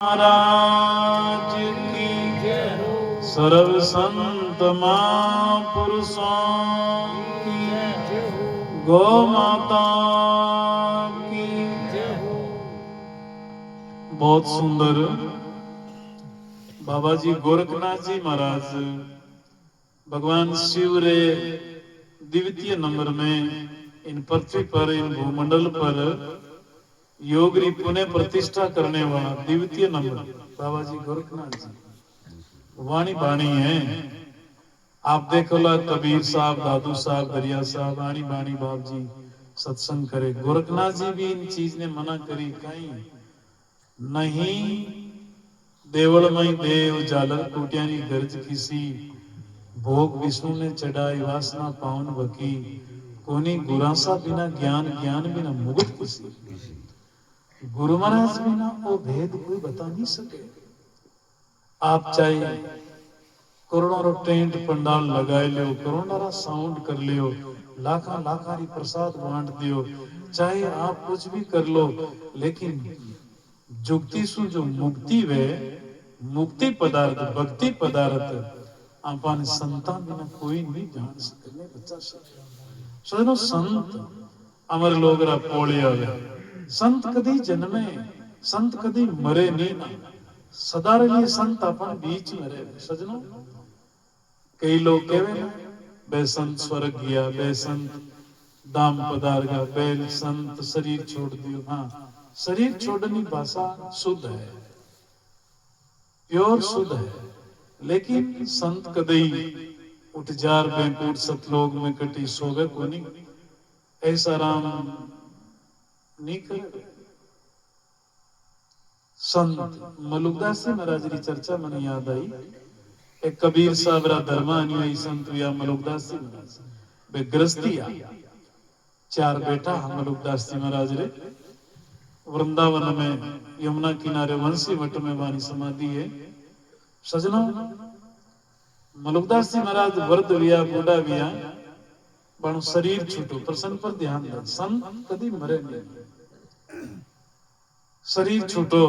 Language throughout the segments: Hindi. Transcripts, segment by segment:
महाराज की जय हो। सर्व संत महापुरुषों की जय हो। गौ माता की जय हो। बहुत सुंदर बाबा जी गोरखनाथ जी महाराज भगवान शिव रे द्वितीय नंबर में इन पृथ्वी पर इन भूमंडल पर योग री पुनः प्रतिष्ठा करने वाला द्वितीय नंबर बाबा जी गोरखनाथ जी वाणी बाणी है। आप देखो ला कबीर साहब, दादू साहब, दरिया साहब, वाणी बाणी बाप जी सत्संग करे। गोरखनाथ जी भी इन चीज ने मना करी कहीं नहीं। देवलमय देव जालर कोटियानी गर्ज किसी भोग विष्णु ने चढ़ाई वासना पावन बकी कोनी गुरासा बिना ज्ञान ज्ञान बिना मुकुट किसी। गुरु महाराज बिना वो भेद कोई बता नहीं सके। आप चाहे करोड़ों रो टेंट पंडाल लगाए लियो, करोड़ों रा साउंड कर लियो, लाखा लाखा री प्रसाद बांट दियो, चाहे आप कुछ भी कर लो, लेकिन जुक्ति सु जो मुक्ति वे मुक्ति पदार्थ भक्ति पदार्थ आपन संता बिना कोई नहीं जान सके नहीं बचा सके। सजनो संत अमर लोग रा पोले आवे। संत कदी जन्मे, संत कदी मरे नहीं ना, सदा रे लिए संत अपन बीच में रहे। सजनो कई लोग कहे ना बे संत स्वर्ग गया, बे संत दाम पदार गया, बे संत शरीर छोड़ दियो। हाँ, शरीर छोड़ने भाषा शुद्ध है, प्योर शुद्ध है, लेकिन संत कदई उठ जार बैंकुट सतलोक में कटी सोवे को नहीं ऐसा राम नहीं करे। संत मलुकदास जी महाराज की चर्चा मन याद आई। एक कबीर साहब रा धर्मा अनुयायी संत हुआ मलुकदास जी महाराज बे गृहस्थी आ चार बेटा मलुकदास जी महाराज रे वृंदावन में यमुना किनारे वंशी वट में वानी समाधि है। सजनो मलुकदास जी महाराज वृद्ध विया बूढ़ा विया पण शरीर छूटो प्रसन्न पर ध्यान दे। संत कभी मरे नहीं, शरीर छूटो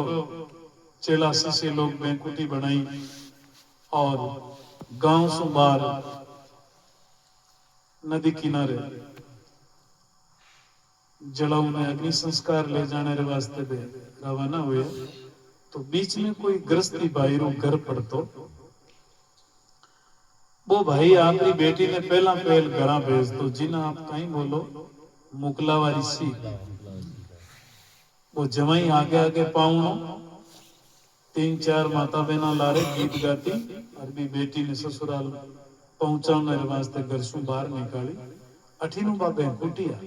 चेला से लोग बैंकुटी बनाई और गांव से बाहर नदी किनारे जलाऊ में अग्नि संस्कार ले जाने रे वास्ते बे रवाना हुए। तो बीच में कोई गृहस्थी भाई रो घर पड़तो, वो भाई आपकी बेटी ने पहला पहल घरा भेज दो जिन आप कहीं बोलो मुकलावारी सी। वो जमाई आगे आगे पाऊनो तीन चार माता बहना लारे गीत गाती और भी बेटी ने ससुराल पहुंचाने वास्ते घर से बाहर निकाली। अठीनु बाबे कुटिया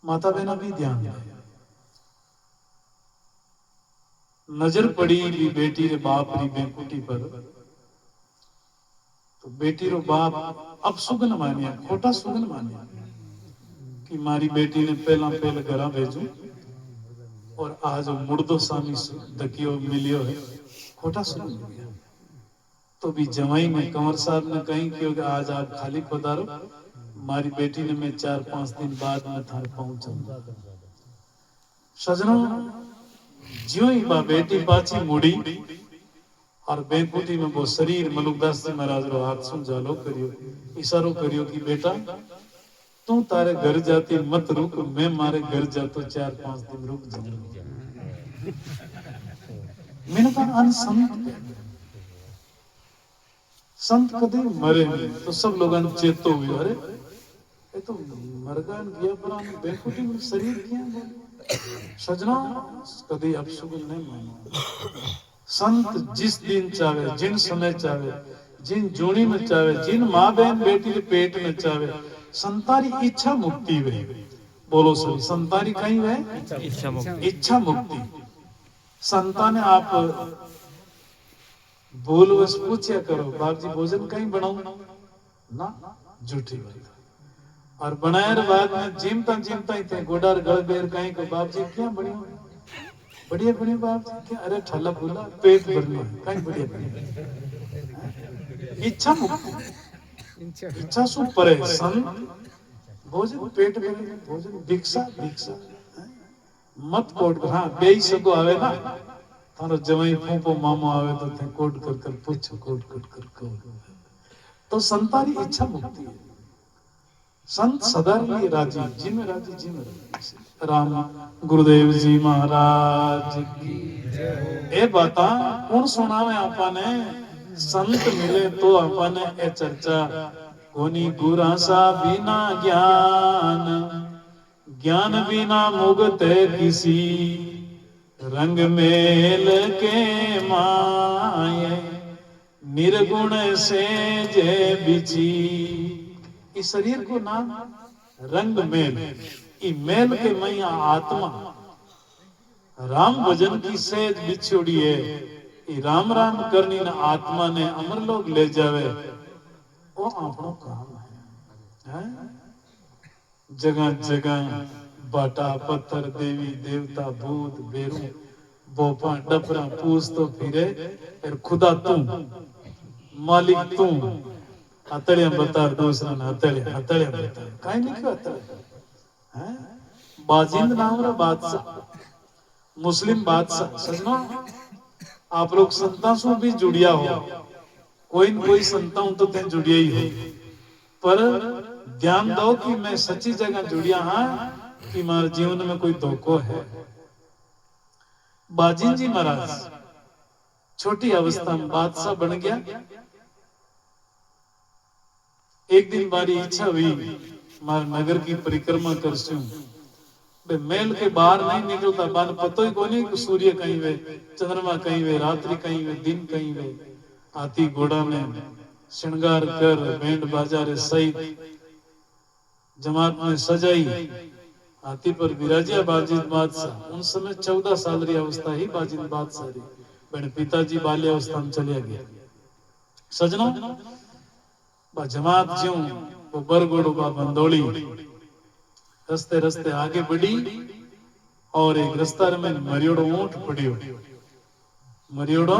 माता बहना भी ध्यान दे। नजर पड़ी भी बेटी रे बाप री बेकुटी पर, तो बेटी रो बाप अब सुगन मानिया खोटा सुगन मानिया कि मारी बेटी ने पहला पहले घरा भेजू और आज मुर्दो सामी दकियो मिलियो है खोटा सुगन मिलिया। तो भी जमाई ने कंवर साहब ने कहीं कि आज आप खाली पधारो, मारी बेटी ने मैं 4-5 दिन बाद में थाने पहुंचाऊंगा। सजनों ज्यों ही बा बेटी पाची मुड़ी और बेकुटी में वो शरीर मलुकदास जी महाराज रो हाथ सुन जालो करियो इशारो करियो कि बेटा तू तारे घर जाती मत रुक, मैं मारे घर जातो 4-5 दिन रुक जाऊंगा। मैंने कहा अनसंत संत कदे मरे नहीं। तो सब लोग चेतो हुए अरे ये तो मरगान गया पर बेकुटी में शरीर क्या सजना कभी अपशुगन नहीं मानो। संत जिस दिन चाहे जिन समय चाहे जिन जोड़ी में चाहे जिन माँ बहन बेटी के पेट में चाहे संतारी इच्छा मुक्ति वे बोलो सभी संतारी कहीं वे इच्छा मुक्ति। संतान आप बोल बस पूछया करो बाप जी भोजन कहीं बनाओ ना झूठी बात और बनायर बाद में जिमता ही थे गोडार गल बेर कहीं को बाप जी क्या बढ़िया बढ़िया बढ़िया बाप जी क्या अरे ठल्ला फूला पेट भरना कहीं बढ़िया बढ़िया इच्छा मुक्ति इच्छा सु परे संत भोजन पेट भरे भोजन भिक्षा भिक्षा मत कोट हाँ बेई सगो आवे ना थारो जवाई फूफो मामो आवे तो थे कोट कर कर पूछो कोट कर तो संतारी इच्छा मुक्ति है संत सदा लिए राजी जी में राजी जी में राजी राम गुरुदेव जी महाराज की ए बाता कौन सुनावे आपा ने संत मिले तो आपा ने ए चर्चा कोनी गुरा सा बिना ज्ञान ज्ञान बिना मुगत किसी रंग मेल के माये निर्गुण से जे बिची इस शरीर को नाम रंग मेल ई मेल के मैया आत्मा राम भजन की सेज बिछोड़ी है ई राम राम करनी ना आत्मा ने अमरलोक ले जावे वो आपनो काम है जगह जगह बाटा पत्थर देवी देवता भूत बेरू बोपा डबरा पूछ तो फिरे फिर खुदा तू मालिक तू हथड़िया बता दूसरा ना हथड़िया बता काई लिखो हथड़िया हैं बाजिंद नाम रा बादशाह मुस्लिम बादशाह सजना आप लोग संतां से भी जुड़िया हो कोई न कोई संतां तो ते जुड़िया ही हो पर ध्यान दो कि मैं सच्ची जगह जुड़िया हाँ कि मारे जीवन में कोई धोखो है बाजिन जी महाराज छोटी अवस्था में बादशाह बन गया एक दिन बारी इच्छा हुई मारे नगर की परिक्रमा करसूं मेल के बाहर नहीं निकलता बान पतो ही कोनी कि सूर्य कहीं वे चंद्रमा कहीं वे रात्रि कहीं वे दिन कहीं वे हाथी घोड़ा में श्रृंगार कर बैंड बाजा रे सहित जमात में सजाई हाथी पर विराजिया बाजिद बादशाह उन समय 14 साल री अवस्था ही बाजिद बादशाह री बहन पिताजी बाल्य अवस्था में चले गए सजनो बा जमात ज्यों वो बरगोड़ो बा बंदोली रस्ते रस्ते आगे बढ़ी और एक रास्ता में मरियोड़ो ऊंट पड़ियो मरियोड़ो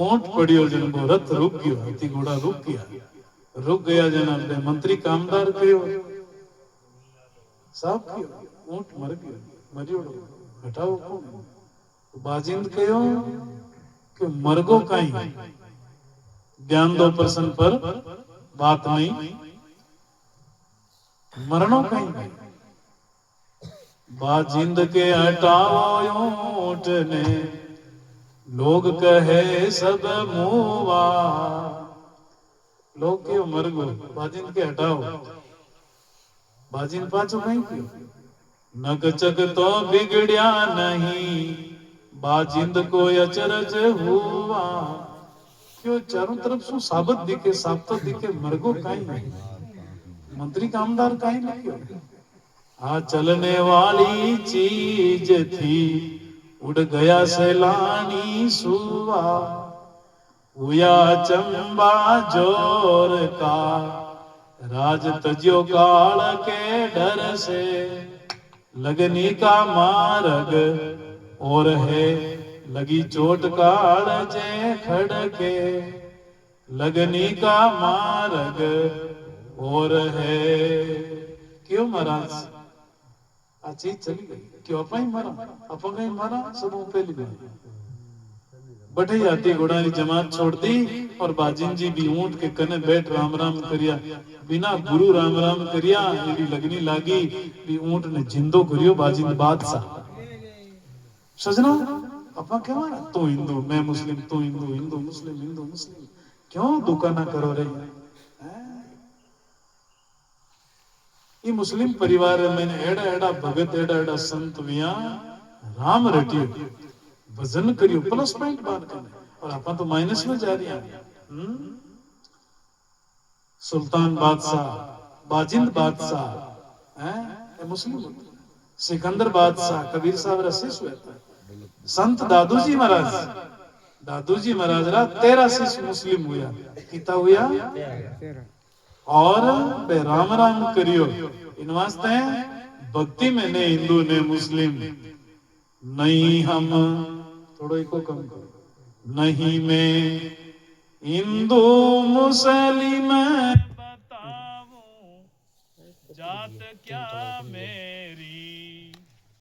ऊंट पड़ियो जन वो रथ रुक गयो हाथी घोड़ा रुक गया जना मंत्री कामदार कयो साफ कयो ऊंट मर गयो मरियोड़ो हटाओ कौन बाजिंद कयो कि मरगो काई ध्यान दो प्रश्न पर बात नहीं मरणों कहीं बाजिंद के हटाओ ऊंट ने लोग कहे सब मुआ लोग क्यों मर गो बाजिंद के हटाओ बाजिंद पाछो कहीं क्यों नगचक तो बिगड़िया नहीं बाजिंद को अचरज हुआ क्यों चारों तरफ सु साबत दिखे साबतो दिखे मरगो कहीं नहीं मंत्री कामदार काई लिखियो आ चलने वाली चीज थी उड़ गया सैलानी सुआ हुआ चंबा जोर का राज तजियो काल के डर से लगनी का मार्ग और है लगी चोट काल जे खड़के लगनी का मार्ग और है क्यों महाराज आ चीज चली गई क्यों अपा ही मरा अपा कहीं मरा सब पहली बार बटे हाथी घोड़ा की जमात छोड़ दी और बाजिन जी भी ऊंट के कने बैठ राम राम करिया बिना गुरु राम राम करिया एडी लगनी लागी भी ऊंट ने जिंदो करियो बाजिन बादशाह सजना अपा क्या मारा तू हिंदू मैं मुस्लिम तू हिंदू हिंदू मुस्लिम क्यों दुका ना करो रे ये मुस्लिम परिवार में एड़ा एड़ा भगत एड़ा संत विया राम रटियो भजन करियो प्लस पॉइंट बात करने और अपन तो माइनस में जा रही हैं सुल्तान बादशाह बाजिंद बादशाह हैं मुस्लिम सिकंदर बादशाह कबीर साहब रसीस हुआ था संत दादूजी महाराज रा 13 शिष्य मुस्लिम हुआ कितना हुआ और बे राम राम करियो इन वास्ते भक्ति में ने हिंदू ने मुस्लिम नहीं हम थोड़ा इको कम करो नहीं मैं हिंदू मुस्लिम बताऊं जात क्या मैं